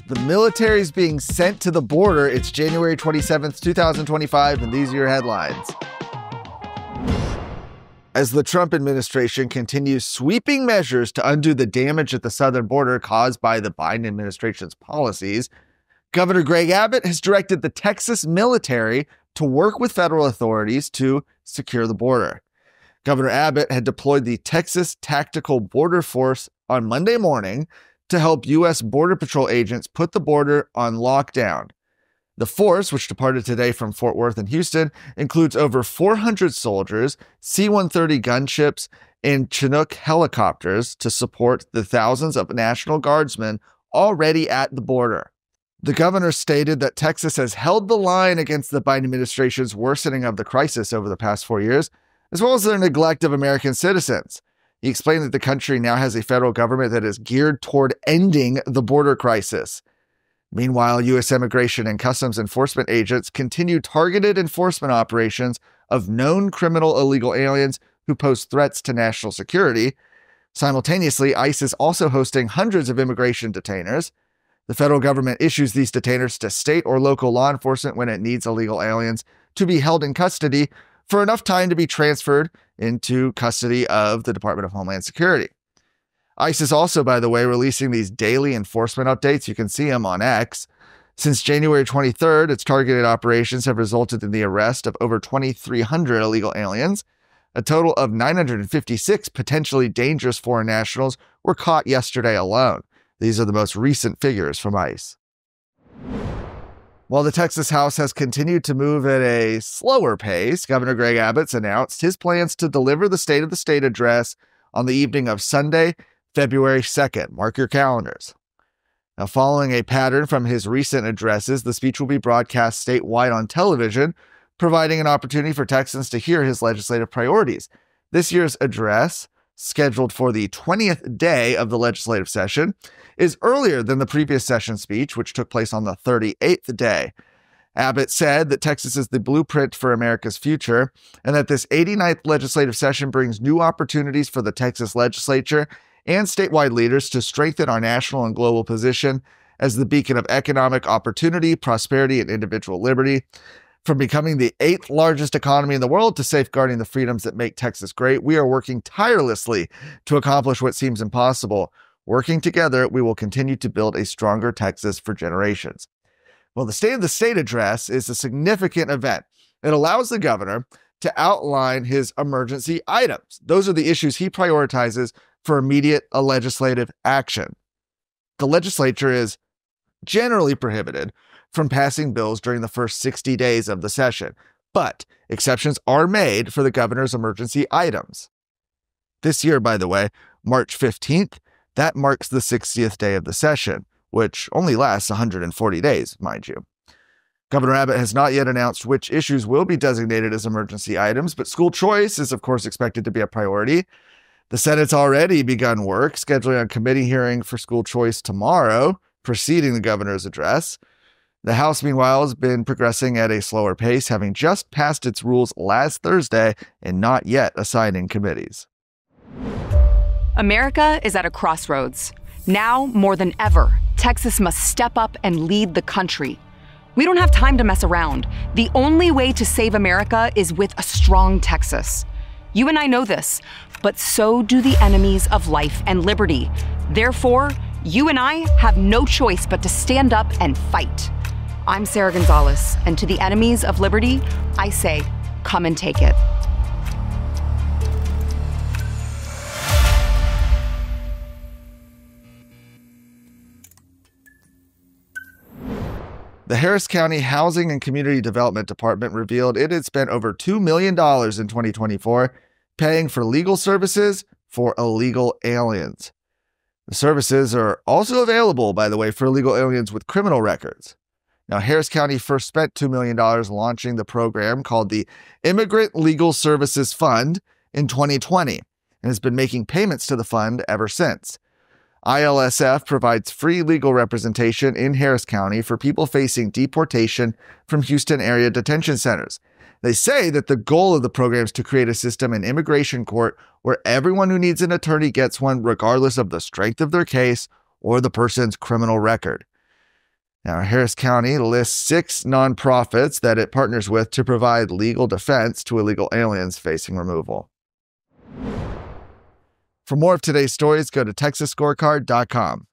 The military is being sent to the border. It's January 27th, 2025, and these are your headlines. As the Trump administration continues sweeping measures to undo the damage at the southern border caused by the Biden administration's policies, Governor Greg Abbott has directed the Texas military to work with federal authorities to secure the border. Governor Abbott had deployed the Texas Tactical Border Force on Monday morning to help U.S. Border Patrol agents put the border on lockdown. The force, which departed today from Fort Worth and Houston, includes over 400 soldiers, C-130 gunships, and Chinook helicopters to support the thousands of National Guardsmen already at the border. The governor stated that Texas has held the line against the Biden administration's worsening of the crisis over the past 4 years, as well as their neglect of American citizens. He explained that the country now has a federal government that is geared toward ending the border crisis. Meanwhile, U.S. Immigration and Customs Enforcement agents continue targeted enforcement operations of known criminal illegal aliens who pose threats to national security. Simultaneously, ICE is also hosting hundreds of immigration detainers. The federal government issues these detainers to state or local law enforcement when it needs illegal aliens to be held in custody for enough time to be transferred into custody of the Department of Homeland Security. ICE is also, by the way, releasing these daily enforcement updates. You can see them on X. Since January 23rd, its targeted operations have resulted in the arrest of over 2,300 illegal aliens. A total of 956 potentially dangerous foreign nationals were caught yesterday alone. These are the most recent figures from ICE. While the Texas House has continued to move at a slower pace, Governor Greg Abbott's announced his plans to deliver the State of the State address on the evening of Sunday, February 2nd. Mark your calendars. Now, following a pattern from his recent addresses, the speech will be broadcast statewide on television, providing an opportunity for Texans to hear his legislative priorities. This year's address, scheduled for the 20th day of the legislative session, is earlier than the previous session speech, which took place on the 38th day. Abbott said that Texas is the blueprint for America's future, and that this 89th legislative session brings new opportunities for the Texas legislature and statewide leaders to strengthen our national and global position as the beacon of economic opportunity, prosperity, and individual liberty. From becoming the 8th largest economy in the world to safeguarding the freedoms that make Texas great, we are working tirelessly to accomplish what seems impossible. Working together, we will continue to build a stronger Texas for generations. Well, the State of the State address is a significant event. It allows the governor to outline his emergency items. Those are the issues he prioritizes for immediate legislative action. The legislature is generally prohibited from passing bills during the first 60 days of the session, but exceptions are made for the governor's emergency items. This year, by the way, March 15th, that marks the 60th day of the session, which only lasts 140 days, mind you. Governor Abbott has not yet announced which issues will be designated as emergency items, but school choice is, of course, expected to be a priority. The Senate's already begun work, scheduling a committee hearing for school choice tomorrow, preceding the governor's address. The House, meanwhile, has been progressing at a slower pace, having just passed its rules last Thursday and not yet assigning committees. America is at a crossroads. Now, more than ever, Texas must step up and lead the country. We don't have time to mess around. The only way to save America is with a strong Texas. You and I know this, but so do the enemies of life and liberty. Therefore, you and I have no choice but to stand up and fight. I'm Sarah Gonzalez, and to the enemies of liberty, I say, come and take it. The Harris County Housing and Community Development Department revealed it had spent over $2 million in 2024 paying for legal services for illegal aliens. The services are also available, by the way, for illegal aliens with criminal records. Now, Harris County first spent $2 million launching the program called the Immigrant Legal Services Fund in 2020 and has been making payments to the fund ever since. ILSF provides free legal representation in Harris County for people facing deportation from Houston area detention centers. They say that the goal of the program is to create a system in immigration court where everyone who needs an attorney gets one regardless of the strength of their case or the person's criminal record. Now, Harris County lists 6 nonprofits that it partners with to provide legal defense to illegal aliens facing removal. For more of today's stories, go to TexasScorecard.com.